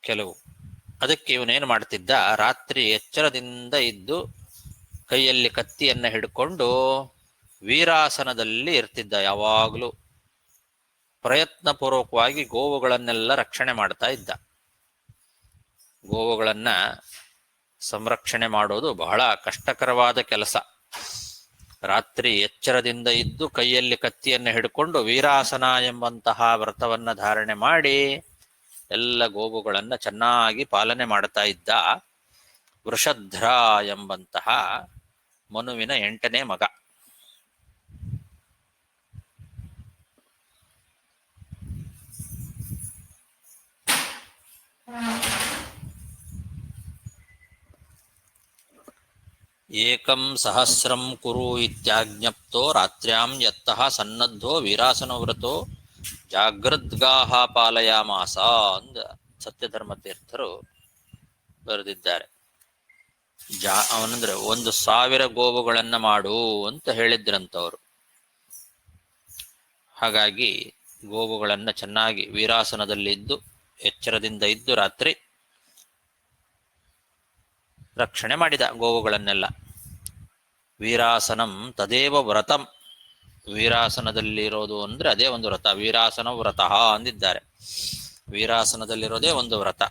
ಕೆಲವು. ಅದಕ್ಕೆ ಇವನೇನು ಮಾಡ್ತಿದ್ದ, ರಾತ್ರಿ ಎಚ್ಚರದಿಂದ ಇದ್ದು ಕೈಯಲ್ಲಿ ಕತ್ತಿಯನ್ನು ಹಿಡ್ಕೊಂಡು ವೀರಾಸನದಲ್ಲಿ ಇರ್ತಿದ್ದ. ಯಾವಾಗಲೂ ಪ್ರಯತ್ನಪೂರ್ವಕವಾಗಿ ಗೋವುಗಳನ್ನೆಲ್ಲ ರಕ್ಷಣೆ ಮಾಡ್ತಾ ಇದ್ದ. ಗೋವುಗಳನ್ನ ಸಂರಕ್ಷಣೆ ಮಾಡೋದು ಬಹಳ ಕಷ್ಟಕರವಾದ ಕೆಲಸ. ರಾತ್ರಿ ಎಚ್ಚರದಿಂದ ಇದ್ದು ಕೈಯಲ್ಲಿ ಕತ್ತಿಯನ್ನು ಹಿಡ್ಕೊಂಡು ವೀರಾಸನ ಎಂಬಂತಹ ವ್ರತವನ್ನ ಧಾರಣೆ ಮಾಡಿ ಎಲ್ಲ ಗೋವುಗಳನ್ನ ಚೆನ್ನಾಗಿ ಪಾಲನೆ ಮಾಡ್ತಾ ಇದ್ದ ವೃಷಧ್ರ ಎಂಬಂತಹ ಮನುವಿನ 8ನೇ ಮಗ. ಏಕಂ ಸಹಸ್ರಂ ಕುರು ಇತ್ಯಾಜ್ಞಪ್ತೋ ರಾತ್ರ್ಯಾಂ ಯತ್ತಃ ಸನ್ನದ್ಧೋ ವೀರಾಸನವ್ರತೋ ಜಾಗೃದ್ಗಾಹ ಪಾಲಯಾಮಾಸ ಅಂದ ಸತ್ಯಧರ್ಮ ತೀರ್ಥರು ಬರೆದಿದ್ದಾರೆ. ಅವನಂದ್ರೆ 1,000 ಗೋವುಗಳನ್ನ ಮಾಡು ಅಂತ ಹೇಳಿದ್ರಂತವರು. ಹಾಗಾಗಿ ಗೋವುಗಳನ್ನ ಚೆನ್ನಾಗಿ ವೀರಾಸನದಲ್ಲಿ ಇದ್ದು ಎಚ್ಚರದಿಂದ ಇದ್ದು ರಾತ್ರಿ ರಕ್ಷಣೆ ಮಾಡಿದ ಗೋವುಗಳನ್ನೆಲ್ಲ. ವೀರಾಸನಂ ತದೇವ ವ್ರತಂ, ವೀರಾಸನದಲ್ಲಿರೋದು ಅಂದ್ರೆ ಅದೇ ಒಂದು ವ್ರತ. ವೀರಾಸನ ವ್ರತಃ ಅಂದಿದ್ದಾರೆ. ವೀರಾಸನದಲ್ಲಿರೋದೇ ಒಂದು ವ್ರತ.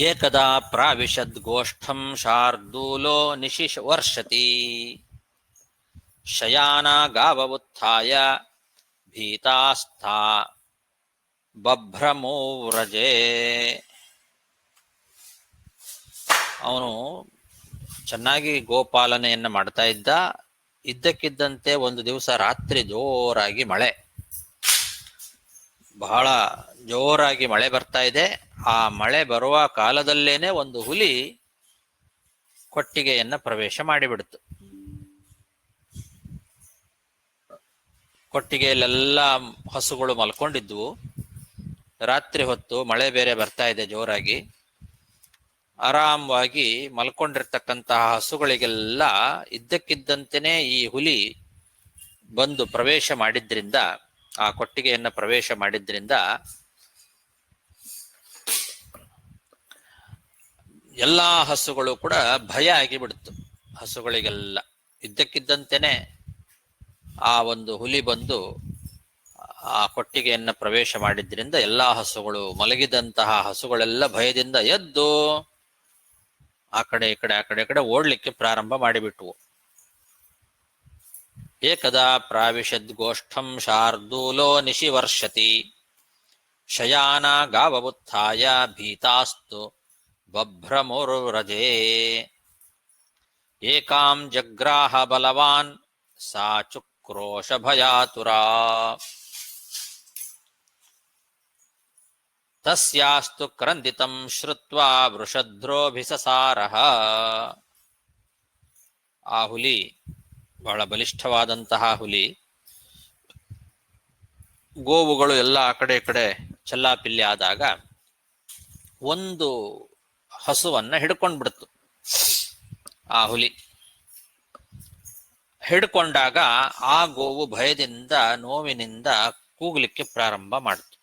ಏಕದಾ ಪ್ರಾವಿಶದ್ ಗೋಷ್ಠಂ ಶಾರ್ದೂಲೋ ನಿಶಿವರ್ಷತಿ ಶಯಾನ ಗಾವವುತ್ಥಾಯ ಭೀತಾಸ್ಥಾ ಬಭ್ರಮೋವ್ರಜೆ. ಅವನು ಚೆನ್ನಾಗಿ ಗೋಪಾಲನೆಯನ್ನ ಮಾಡ್ತಾ ಇದ್ದ. ಇದ್ದಕ್ಕಿದ್ದಂತೆ ಒಂದು ದಿವಸ ರಾತ್ರಿ ಜೋರಾಗಿ ಮಳೆ, ಬಹಳ ಜೋರಾಗಿ ಮಳೆ ಬರ್ತಾ ಇದೆ. ಆ ಮಳೆ ಬರುವ ಕಾಲದಲ್ಲೇನೆ ಒಂದು ಹುಲಿ ಕೊಟ್ಟಿಗೆಯನ್ನ ಪ್ರವೇಶ ಮಾಡಿಬಿಡ್ತು. ಕೊಟ್ಟಿಗೆಯಲ್ಲೆಲ್ಲ ಹಸುಗಳು ಮಲ್ಕೊಂಡಿದ್ವು. ರಾತ್ರಿ ಹೊತ್ತು ಮಳೆ ಬೇರೆ ಬರ್ತಾ ಇದೆ ಜೋರಾಗಿ. ಆರಾಮವಾಗಿ ಮಲ್ಕೊಂಡಿರ್ತಕ್ಕಂತಹ ಹಸುಗಳಿಗೆಲ್ಲ ಇದ್ದಕ್ಕಿದ್ದಂತೆಯೇ ಈ ಹುಲಿ ಬಂದು ಪ್ರವೇಶ ಮಾಡಿದ್ರಿಂದ, ಆ ಕೊಟ್ಟಿಗೆಯನ್ನ ಪ್ರವೇಶ ಮಾಡಿದ್ರಿಂದ ಎಲ್ಲಾ ಹಸುಗಳು ಕೂಡ ಭಯ ಆಗಿಬಿಡ್ತು. ಹಸುಗಳಿಗೆಲ್ಲ ಇದ್ದಕ್ಕಿದ್ದಂತೆಯೇ ಆ ಒಂದು ಹುಲಿ ಬಂದು ಆ ಕೊಟ್ಟಿಗೆಯನ್ನ ಪ್ರವೇಶ ಮಾಡಿದ್ರಿಂದ ಎಲ್ಲಾ ಹಸುಗಳು, ಮಲಗಿದಂತಹ ಹಸುಗಳೆಲ್ಲ ಭಯದಿಂದ ಎದ್ದು ಆ ಕಡೆ ಈ ಕಡೆ ಆ ಕಡೆ ಈ ಕಡೆ ಓಡ್ಲಿಕ್ಕೆ ಪ್ರಾರಂಭ ಮಾಡಿಬಿಟ್ವು. ಏಕದಾ ಪ್ರಾವಿಶದ್ ಗೋಷ್ಠಂ ಶಾರ್ದೂಲೋ ನಿಶಿವರ್ಷತಿ ಶಯಾನ ಗಾವವುತ್ಥಾಯ ಭೀತಾಸ್ತು ಬಭ್ರಮೋರ್ವ್ರಜೆ ಏಕಾಂ ಜಗ್ರಾಹ ಬಲವಾನ್ ಸಾ ಚುಕ್ರೋಶ ಭಯಾತುರಾ. ತಸ್ಯಾಸ್ತು ಕ್ರಂದಿತಂ ಶ್ರುತ್ವಾ ವೃಷಧ್ರೋಭಿಸಸಾರಃ. ಆ ಹುಲಿ ಬಹಳ ಬಲಿಷ್ಠವಾದಂತಹ ಹುಲಿ. ಗೋವುಗಳು ಎಲ್ಲ ಆ ಕಡೆ ಈ ಕಡೆ ಚೆಲ್ಲಾಪಿಲ್ಲಿ ಆದಾಗ ಒಂದು ಹಸುವನ್ನ ಹಿಡ್ಕೊಂಡ್ಬಿಡ್ತು. ಆ ಹುಲಿ ಹಿಡ್ಕೊಂಡಾಗ ಆ ಗೋವು ಭಯದಿಂದ ನೋವಿನಿಂದ ಕೂಗಲಿಕ್ಕೆ ಪ್ರಾರಂಭ ಮಾಡಿತು.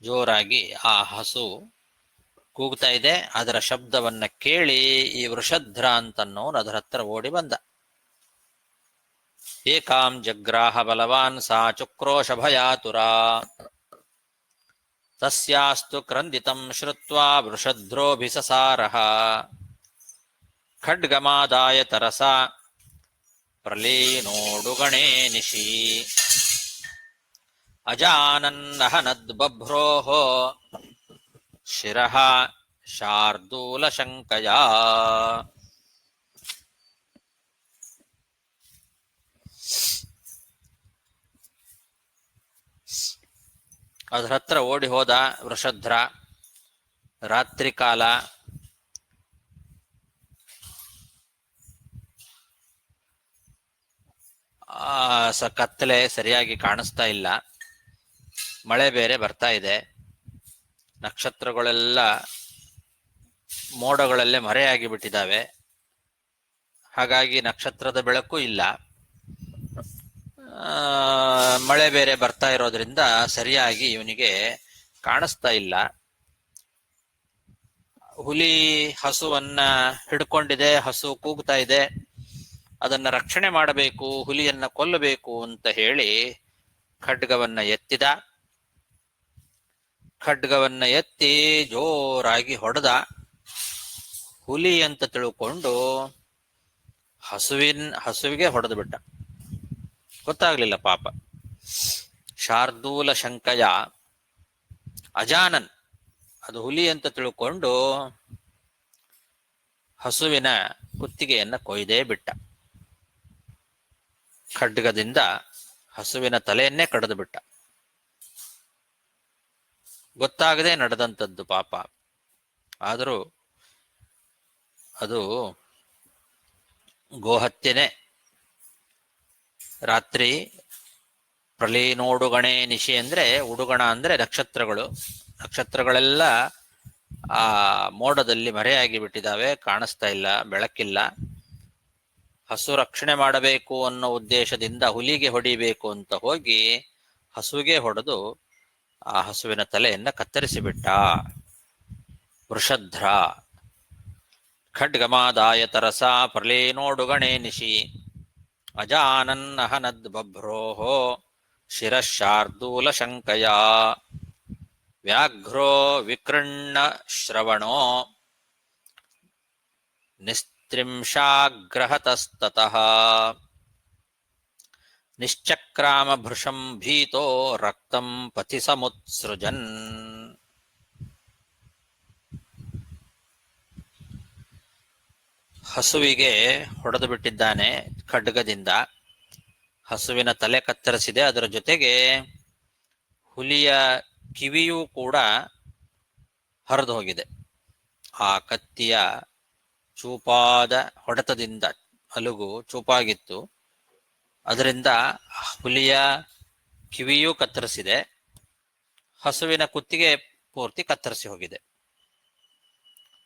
ಜೋರಾಗಿ ಆ ಹಸು ಕೂಗ್ತಾ ಇದೆ. ಅದರ ಶಬ್ದವನ್ನ ಕೇಳಿ ಈ ವೃಷಧ್ರ ಅಂತನ್ನೋನು ಅದರ ಹತ್ರ ಓಡಿ ಬಂದ. ಏಕಾಂ ಜಗ್ರಾಹ ಬಲವಾನ್ ಸಾ ಚುಕ್ರೋಶ ಭಯಾತುರ. ತಸ್ಯಾಸ್ತು ಕ್ರಂದಿತಂ ಶ್ರುತ್ವಾ ವೃಷಧ್ರೋಭಿಸಸಾರಃ. ಖಡ್ಗಮಾದಾಯ ತರಸಾ ಪ್ರಲೀನೋಡುಗಣೇ ನಿಶಿ. ಅಜಾನನ್ನಹನದ್ ಬಭ್ರೋಃ ಶಿರಃ ಶಾರ್ದೂಲಶಂಕಯಾ. ಅದರ ಹತ್ರ ಓಡಿ ಹೋದ ವೃಷಧ್ರ. ರಾತ್ರಿ ಕಾಲ. ಕತ್ತಲೆ ಸರಿಯಾಗಿ ಕಾಣಿಸ್ತಾ ಇಲ್ಲ. ಮಳೆ ಬೇರೆ ಬರ್ತಾ ಇದೆ. ನಕ್ಷತ್ರಗಳೆಲ್ಲ ಮೋಡಗಳಲ್ಲೇ ಮರೆಯಾಗಿ ಬಿಟ್ಟಿದ್ದಾವೆ. ಹಾಗಾಗಿ ನಕ್ಷತ್ರದ ಬೆಳಕು ಇಲ್ಲ. ಮಳೆ ಬೇರೆ ಬರ್ತಾ ಇರೋದ್ರಿಂದ ಸರಿಯಾಗಿ ಇವನಿಗೆ ಕಾಣಿಸ್ತಾ ಇಲ್ಲ. ಹುಲಿ ಹಸುವನ್ನ ಹಿಡ್ಕೊಂಡಿದೆ. ಹಸು ಕೂಗ್ತಾ ಇದೆ. ಅದನ್ನ ರಕ್ಷಣೆ ಮಾಡಬೇಕು, ಹುಲಿಯನ್ನ ಕೊಲ್ಲಬೇಕು ಅಂತ ಹೇಳಿ ಖಡ್ಗವನ್ನ ಎತ್ತಿದ. ಖಡ್ಗವನ್ನ ಎತ್ತಿ ಜೋರಾಗಿ ಹುಲಿ ಅಂತ ತಿಳ್ಕೊಂಡು ಹಸುವಿಗೆ ಹೊಡೆದು ಬಿಟ್ಟ. ಗೊತ್ತಾಗ್ಲಿಲ್ಲ ಪಾಪ. ಶಾರ್ದೂಲ ಶಂಕಯ ಅಜಾನನ್ ಅದು ಹುಲಿ ಅಂತ ತಿಳ್ಕೊಂಡು ಹಸುವಿನ ಕುತ್ತಿಗೆಯನ್ನ ಕೊಯ್ದೇ ಬಿಟ್ಟ. ಖಡ್ಗದಿಂದ ಹಸುವಿನ ತಲೆಯನ್ನೇ ಕಡಿದು ಬಿಟ್ಟ. ಗೊತ್ತಾಗದೆ ನಡೆದಂಥದ್ದು ಪಾಪ. ಆದರೂ ಅದು ಗೋಹತ್ಯೆನೆ. ರಾತ್ರಿ ಪ್ರಲೀನೋಡುಗಣೆ ನಿಶಿ ಅಂದ್ರೆ, ಉಡುಗಣ ಅಂದ್ರೆ ನಕ್ಷತ್ರಗಳು. ನಕ್ಷತ್ರಗಳೆಲ್ಲ ಆ ಮೋಡದಲ್ಲಿ ಮರೆಯಾಗಿ ಬಿಟ್ಟಿದ್ದಾವೆ, ಕಾಣಿಸ್ತಾ ಇಲ್ಲ, ಬೆಳಕಿಲ್ಲ. ಹಸು ರಕ್ಷಣೆ ಮಾಡಬೇಕು ಅನ್ನೋ ಉದ್ದೇಶದಿಂದ ಹುಲಿಗೆ ಹೊಡಿಬೇಕು ಅಂತ ಹೋಗಿ ಹಸುವಿಗೆ ಹೊಡೆದು ಆ ಹಸುವಿನ ತಲೆಯನ್ನ ಕತ್ತರಿಸಿಬಿಟ್ಟ ವೃಷಧ್ರ. ಖಡ್ಗಮಾದಾಯ ತರಸಾ ಪ್ರಲೀನೋಡುಗಣೆ ನಿಶಿ. ಅಜಾನನ್ನಹನದ್ ಬಭ್ರೋಃ ಶಿರಃಶಾರ್ದೂಲ ಶಂಕಯಾ. ವ್ಯಾಘ್ರೋ ವಿಕೃಣ್ಣ ಶ್ರವಣೋ ನಿಸ್ತ್ರಿಂಶಾಗ್ರಹತಸ್ತತಃ. ನಿಶ್ಚಕ್ರಾಮ ಭೃಶಂ ಭೀತೋ ರಕ್ತಂ ಪಥಿ ಸಮುತ್ಸೃಜನ್. ಹಸುವಿಗೆ ಹೊಡೆದು ಬಿಟ್ಟಿದ್ದಾನೆ ಖಡ್ಗದಿಂದ. ಹಸುವಿನ ತಲೆ ಕತ್ತರಿಸಿದೆ. ಅದರ ಜೊತೆಗೆ ಹುಲಿಯ ಕಿವಿಯೂ ಕೂಡ ಹರಿದು ಹೋಗಿದೆ. ಆ ಕತ್ತಿಯ ಚೂಪಾದ ಹೊಡೆತದಿಂದ ಅಲುಗು ಚೂಪಾಗಿತ್ತು. ಅದರಿಂದ ಹುಲಿಯ ಕಿವಿಯೂ ಕತ್ತರಿಸಿದೆ. ಹಸುವಿನ ಕುತ್ತಿಗೆ ಪೂರ್ತಿ ಕತ್ತರಿಸಿ ಹೋಗಿದೆ.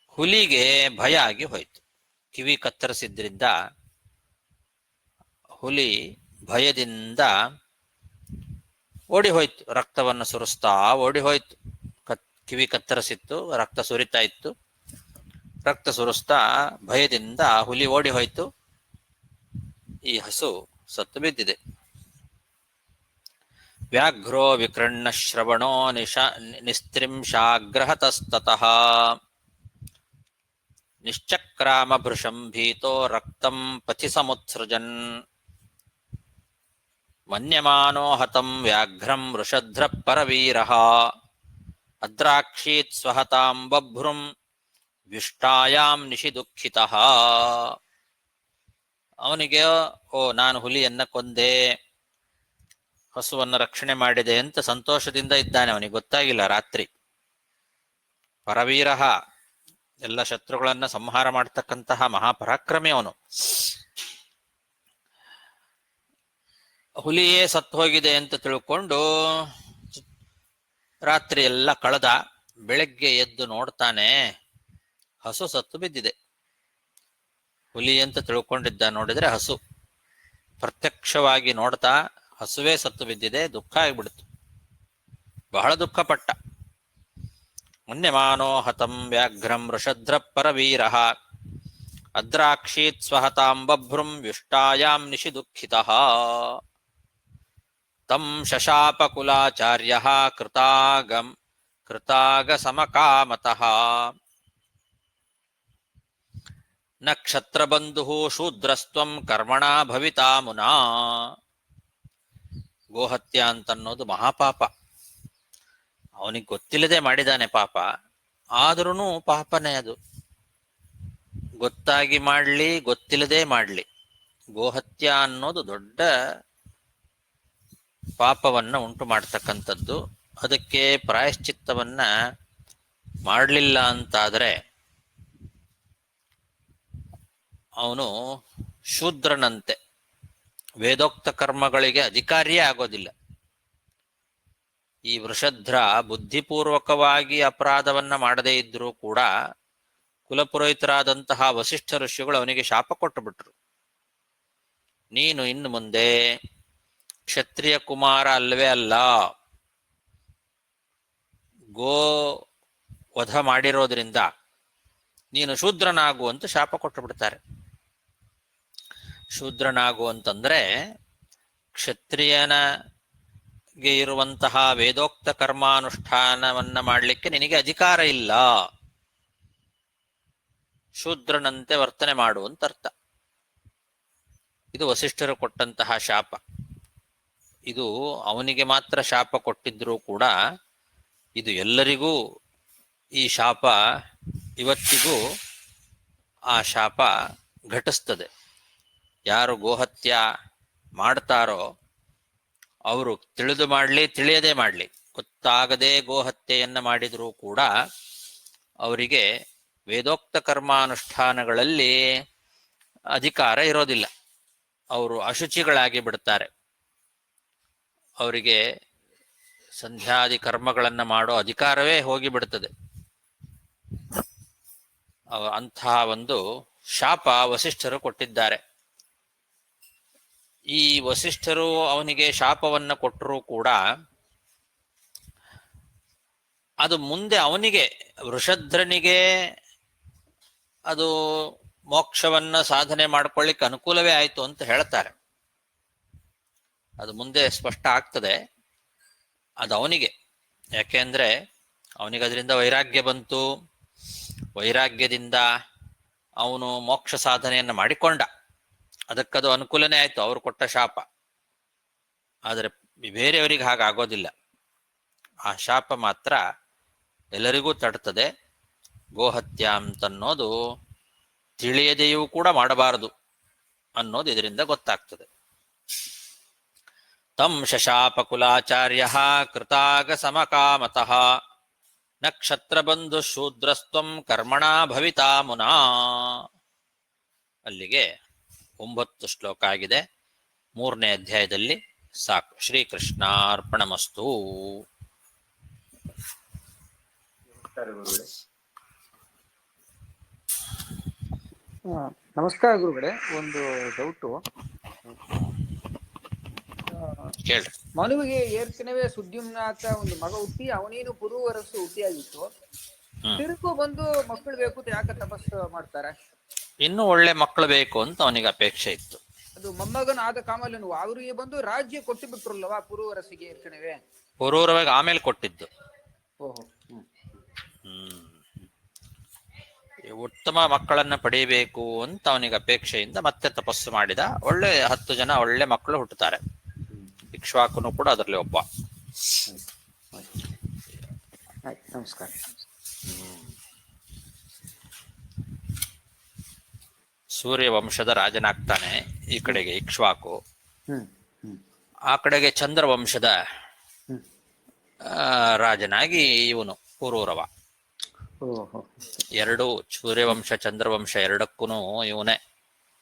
ಹುಲಿಗೆ ಭಯ ಆಗಿ ಹೋಯಿತು. ಕಿವಿ ಕತ್ತರಿಸಿದ್ರಿಂದ ಹುಲಿ ಭಯದಿಂದ ಓಡಿ ಹೋಯ್ತು. ರಕ್ತವನ್ನು ಸುರಿಸ್ತಾ ಓಡಿ ಹೋಯ್ತು. ಕಿವಿ ಕತ್ತರಿಸಿತ್ತು, ರಕ್ತ ಸುರಿತಾ ಇತ್ತು. ರಕ್ತ ಸುರಿಸ್ತಾ ಭಯದಿಂದ ಹುಲಿ ಓಡಿ ಹೋಯ್ತು. ಈ ಹಸು ಸತ್ತು ಬಿದ್ದಿದೆ. ವ್ಯಾಘ್ರೋ ವಿಕೃಣ್ಣ ಶ್ರವಣೋ ನಿಸ್ತ್ರಿಂಶಾಗ್ರಹತಸ್ತತಃ. ನಿಶ್ಚಕ್ರಾಮ ಭೃಶಂ ಭೀತೋ ರಕ್ತಂ ಪಥಿ ಸಮುತ್ಸೃಜನ್. ಮನ್ಯಮಾನೋ ಹತಂ ವ್ಯಾಘ್ರಂ ವೃಷಧ್ರ ಪರವೀರಃ. ಅದ್ರಾಕ್ಷೀತ್ ಸ್ವಹತಾಂ ಬಭ್ರುಂ ವಿಷ್ಟಾಯಾಂ ನಿಶಿ ದುಃಖಿತಃ. ಅವನಿಗೆ ನಾನು ಹುಲಿಯನ್ನ ಕೊಂದೆ, ಹಸುವನ್ನು ರಕ್ಷಣೆ ಮಾಡಿದೆ ಅಂತ ಸಂತೋಷದಿಂದ ಇದ್ದಾನೆ. ಅವನಿಗೆ ಗೊತ್ತಾಗಿಲ್ಲ ರಾತ್ರಿ. ಪರವೀರಹ, ಎಲ್ಲ ಶತ್ರುಗಳನ್ನ ಸಂಹಾರ ಮಾಡ್ತಕ್ಕಂತಹ ಮಹಾಪರಾಕ್ರಮಿ ಅವನು. ಹುಲಿಯೇ ಸತ್ತು ಹೋಗಿದೆ ಅಂತ ತಿಳ್ಕೊಂಡು ರಾತ್ರಿ ಎಲ್ಲ ಕಳೆದ. ಬೆಳಗ್ಗೆ ಎದ್ದು ನೋಡ್ತಾನೆ, ಹಸು ಸತ್ತು ಬಿದ್ದಿದೆ. ಹುಲಿ ಅಂತ ತಿಳ್ಕೊಂಡಿದ್ದ, ನೋಡಿದ್ರೆ ಹಸು. ಪ್ರತ್ಯಕ್ಷವಾಗಿ ನೋಡ್ತಾ ಹಸುವೇ ಸತ್ತು ಬಿದ್ದಿದೆ. ದುಃಖ ಆಗಿಬಿಡ್ತು, ಬಹಳ ದುಃಖಪಟ್ಟ. ಮನ್ಯಮಾನೋ ಹತಂ ವ್ಯಾಘ್ರಂ ವೃಷಧ್ರ ಪರವೀರಃ ಅದ್ರಾಕ್ಷೀತ್ ಸ್ವಹತಾಂ ಬಭ್ರುಂ ವ್ಯುಷ್ಟಾಯಾಂ ನಿಶಿ ದುಃಖಿತಃ ತಂ ಶಶಾಪ ಕುಲಾಚಾರ್ಯಃ ಕೃತಾಗ ಸಮಕಾಮತಃ ನ ಕ್ಷತ್ರಬಂಧುಃ ಶೂದ್ರಸ್ತ್ವಂ ಕರ್ಮಣಾ ಭವಿತಾ ಮುನಾ. ಗೋಹತ್ಯ ಅಂತನ್ನೋದು ಮಹಾಪಾಪ. ಅವನಿಗೆ ಗೊತ್ತಿಲ್ಲದೆ ಮಾಡಿದಾನೆ ಪಾಪ. ಆದ್ರೂ ಪಾಪನೇ ಅದು. ಗೊತ್ತಾಗಿ ಮಾಡ್ಲಿ ಗೊತ್ತಿಲ್ಲದೆ ಮಾಡ್ಲಿ, ಗೋಹತ್ಯ ಅನ್ನೋದು ದೊಡ್ಡ ಪಾಪವನ್ನ ಉಂಟು ಮಾಡ್ತಕ್ಕಂಥದ್ದು. ಅದಕ್ಕೆ ಪ್ರಾಯಶ್ಚಿತ್ತವನ್ನ ಮಾಡಲಿಲ್ಲ ಅಂತಾದ್ರೆ ಅವನು ಶೂದ್ರನಂತೆ, ವೇದೋಕ್ತ ಕರ್ಮಗಳಿಗೆ ಅಧಿಕಾರಿಯೇ ಆಗೋದಿಲ್ಲ. ಈ ವೃಷಧ್ರ ಬುದ್ಧಿಪೂರ್ವಕವಾಗಿ ಅಪರಾಧವನ್ನ ಮಾಡದೇ ಇದ್ರೂ ಕೂಡ ಕುಲಪುರೋಹಿತರಾದಂತಹ ವಸಿಷ್ಠ ಋಷಿಗಳು ಅವನಿಗೆ ಶಾಪ ಕೊಟ್ಟು ಬಿಟ್ರು. ನೀನು ಇನ್ನು ಮುಂದೆ ಕ್ಷತ್ರಿಯ ಕುಮಾರ ಅಲ್ಲವೇ ಅಲ್ಲ, ಗೋ ವಧ ಮಾಡಿರೋದ್ರಿಂದ ನೀನು ಶೂದ್ರನಾಗು ಅಂತ ಶಾಪ ಕೊಟ್ಟು ಬಿಡ್ತಾರೆ. ಶೂದ್ರನಾಗು ಅಂತಂದ್ರೆ ಕ್ಷತ್ರಿಯನಿಗೆ ಇರುವಂತಹ ವೇದೋಕ್ತ ಕರ್ಮಾನುಷ್ಠಾನವನ್ನ ಮಾಡಲಿಕ್ಕೆ ನಿನಗೆ ಅಧಿಕಾರ ಇಲ್ಲ, ಶೂದ್ರನಂತೆ ವರ್ತನೆ ಮಾಡು ಅಂತ ಅರ್ಥ. ಇದು ವಸಿಷ್ಠರು ಕೊಟ್ಟಂತಹ ಶಾಪ. ಇದು ಅವನಿಗೆ ಮಾತ್ರ ಶಾಪ ಕೊಟ್ಟಿದ್ರೂ ಕೂಡ ಇದು ಎಲ್ಲರಿಗೂ ಈ ಶಾಪ ಇವತ್ತಿಗೂ ಆ ಶಾಪ ಘಟಿಸ್ತದೆ. ಯಾರು ಗೋಹತ್ಯ ಮಾಡ್ತಾರೋ ಅವರು ತಿಳಿದು ಮಾಡಲಿ ತಿಳಿಯದೆ ಮಾಡಲಿ, ಗೊತ್ತಾಗದೆ ಗೋಹತ್ಯೆಯನ್ನ ಮಾಡಿದರೂ ಕೂಡ ಅವರಿಗೆ ವೇದೋಕ್ತ ಕರ್ಮಾನುಷ್ಠಾನಗಳಲ್ಲಿ ಅಧಿಕಾರ ಇರೋದಿಲ್ಲ. ಅವರು ಅಶುಚಿಗಳಾಗಿ ಬಿಡ್ತಾರೆ. ಅವರಿಗೆ ಸಂಧ್ಯಾದಿ ಕರ್ಮಗಳನ್ನ ಮಾಡೋ ಅಧಿಕಾರವೇ ಹೋಗಿಬಿಡುತ್ತದೆ. ಅಂಥ ಒಂದು ಶಾಪ ವಸಿಷ್ಠರು ಕೊಟ್ಟಿದ್ದಾರೆ. ಈ ವಸಿಷ್ಠರು ಅವನಿಗೆ ಶಾಪವನ್ನ ಕೊಟ್ಟರೂ ಕೂಡ ಅದು ಮುಂದೆ ಅವನಿಗೆ, ವೃಷಧ್ರನಿಗೆ ಅದು ಮೋಕ್ಷವನ್ನ ಸಾಧನೆ ಮಾಡ್ಕೊಳ್ಳಿಕ್ಕೆ ಅನುಕೂಲವೇ ಆಯ್ತು ಅಂತ ಹೇಳ್ತಾರೆ. ಅದು ಮುಂದೆ ಸ್ಪಷ್ಟ ಆಗ್ತದೆ. ಅದು ಅವನಿಗೆ, ಯಾಕೆಂದ್ರೆ ಅವನಿಗೆ ಅದರಿಂದ ವೈರಾಗ್ಯ ಬಂತು. ವೈರಾಗ್ಯದಿಂದ ಅವನು ಮೋಕ್ಷ ಸಾಧನೆಯನ್ನು ಮಾಡಿಕೊಂಡ. ಅದಕ್ಕದು ಅನುಕೂಲನೇ ಆಯ್ತು, ಅವರು ಕೊಟ್ಟ ಶಾಪ. ಆದರೆ ಬೇರೆಯವರಿಗೆ ಹಾಗಾಗೋದಿಲ್ಲ. ಆ ಶಾಪ ಮಾತ್ರ ಎಲ್ಲರಿಗೂ ತಡ್ತದೆ. ಗೋಹತ್ಯ ಅಂತನ್ನೋದು ತಿಳಿಯದೆಯೂ ಕೂಡ ಮಾಡಬಾರದು ಅನ್ನೋದು ಇದರಿಂದ ಗೊತ್ತಾಗ್ತದೆ. ತಂ ಶಶಾಪ ಕುಲಾಚಾರ್ಯ ಕೃತಾಗ ಸಮಕಾಮತಃ ನಕ್ಷತ್ರಬಂಧು ಶೂದ್ರಸ್ತ್ವಂ ಕರ್ಮಣಾ ಭವಿತಾ ಮುನಾ. ಅಲ್ಲಿಗೆ 9 ಶ್ಲೋಕ ಆಗಿದೆ. 3ನೇ ಅಧ್ಯಾಯದಲ್ಲಿ ಸಾಕು. ಶ್ರೀಕೃಷ್ಣಾರ್ಪಣಮಸ್ತು. ನಮಸ್ಕಾರ ಗುರುಗಳೇ. ಒಂದು ಡೌಟು. ಕೇಳ್ರಿ. ಮನುವಿಗೆ ಏರ್ಕನವೇ ಸುದ್ಯುಮ್ನಾಥ ಒಂದು ಮಗ ಹುಟ್ಟಿ ಅವನೇನು ಪುರುವರಸು ಹುಟ್ಟಿಯಾಗಿತ್ತು. ತಿರುಗು ಬಂದು ಮಕ್ಕಳು ಬೇಕು ಅಂತ ಯಾಕೆ ತಪಸ್ಸು ಮಾಡ್ತಾರೆ? ಇನ್ನೂ ಒಳ್ಳೆ ಮಕ್ಕಳು ಬೇಕು ಅಂತ ಅವನಿಗೆ ಅಪೇಕ್ಷೆ ಇತ್ತು. ಅದು ಮೊಮ್ಮಗನ ಆದ ಕಾಮಲ್ಲಿ ಅವರಿಗೆ ಬಂದು ರಾಜ್ಯ ಕೊಟ್ಟು ಬಿಟ್ರಲ್ಲವಾ ಪುರುವರಸಿಗೆ ಏರ್ಕನವೇ? ಪುರೂರವಾಗಿ ಆಮೇಲೆ ಕೊಟ್ಟಿದ್ದು. ಓಹೋ. ಉತ್ತಮ ಮಕ್ಕಳನ್ನ ಪಡೆಯಬೇಕು ಅಂತ ಅವನಿಗೆ ಅಪೇಕ್ಷೆಯಿಂದ ಮತ್ತೆ ತಪಸ್ಸು ಮಾಡಿದ. ಒಳ್ಳೆ 10 ಜನ ಒಳ್ಳೆ ಮಕ್ಕಳು ಹುಟ್ಟುತ್ತಾರೆ. ಇಕ್ಷ್ವಾಕನು ಕೂಡ ಅದರಲ್ಲಿ ಒಬ್ಬ. ನಮಸ್ಕಾರ. ಸೂರ್ಯ ವಂಶದ ರಾಜನಾಗ್ತಾನೆ ಈ ಕಡೆಗೆ ಇಕ್ಷ್ವಾಕು. ಆ ಕಡೆಗೆ ಚಂದ್ರವಂಶದ ಹ್ಮ್. ರಾಜನಾಗಿ ಇವನು ಪುರೂರವ. ಓಹೋ. ಎರಡು ಸೂರ್ಯವಂಶ ಚಂದ್ರವಂಶ ಎರಡಕ್ಕೂ ಇವನೇ.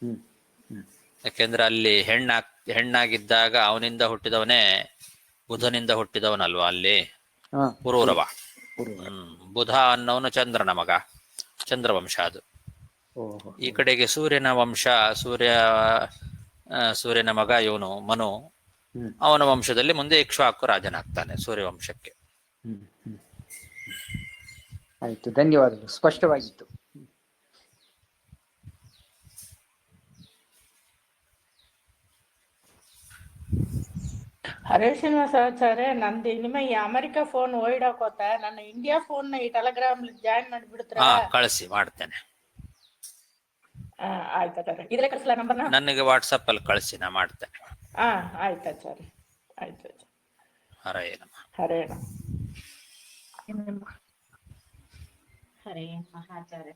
ಹ್ಮ್ ಹ್ಮ್ ಯಾಕೆಂದ್ರೆ ಅಲ್ಲಿ ಹೆಣ್ಣಾಗಿದ್ದಾಗ ಅವನಿಂದ ಹುಟ್ಟಿದವನೇ ಬುಧನಿಂದ ಹುಟ್ಟಿದವನಲ್ವಾ ಅಲ್ಲಿ ಹಾ ಪುರೂರವ. ಪುರೂರವ. ಬುಧ ಅನ್ನೋನು ಚಂದ್ರನ ಮಗ, ಚಂದ್ರವಂಶ ಅದು. ಓಹೋ. ಈ ಕಡೆಗೆ ಸೂರ್ಯನ ವಂಶ, ಸೂರ್ಯನ ಮಗ ಇವನು ಮನು. ಹ್ಮ್ ಅವನ ವಂಶದಲ್ಲಿ ಮುಂದೆ ಇಕ್ಷ್ವಾಕು ರಾಜನಾಗ್ತಾನೆ ಸೂರ್ಯವಂಶಕ್ಕೆ. ಹ್ಮ್ ಹ್ಮ್ ಆಯ್ತು, ಧನ್ಯವಾದಗಳು, ಸ್ಪಷ್ಟವಾಗಿತ್ತು. ಹರೇ ಶ್ರೀನಿವಾಸಾಚಾರ್ಯ, ನಂದು ನಿಮ್ಮ ಈ ಅಮೆರಿಕಾ ಫೋನ್ ಓಯ್ಡಾಕೋತ ನನ್ನ ಇಂಡಿಯಾ ಫೋನ್ ಈ ಟೆಲಿಗ್ರಾಮ್ ಜಾಯಿನ್ ಮಾಡಿಬಿಡ್ತೀರ? ಕಳಿಸಿ, ಮಾಡ್ತೇನೆ. ಆಯ್ತಾಚಾರ್ಯ, ಇದ್ರೆ ಕಳಿಸ್ಲಾ ನಂಬರ್ನ? ನನಗೆ ವಾಟ್ಸಪ್ ಅಲ್ಲಿ ಕಳಿಸಿ, ನಾ ಮಾಡ್ತೇನೆ. ಆಯ್ತಾಚಾರ್ಯ, ಆಯ್ತು. ಹರೇ ನಮ. ಹರೇ ನಮ. ಹರೇ ಮಹಾಚಾರ್ಯ.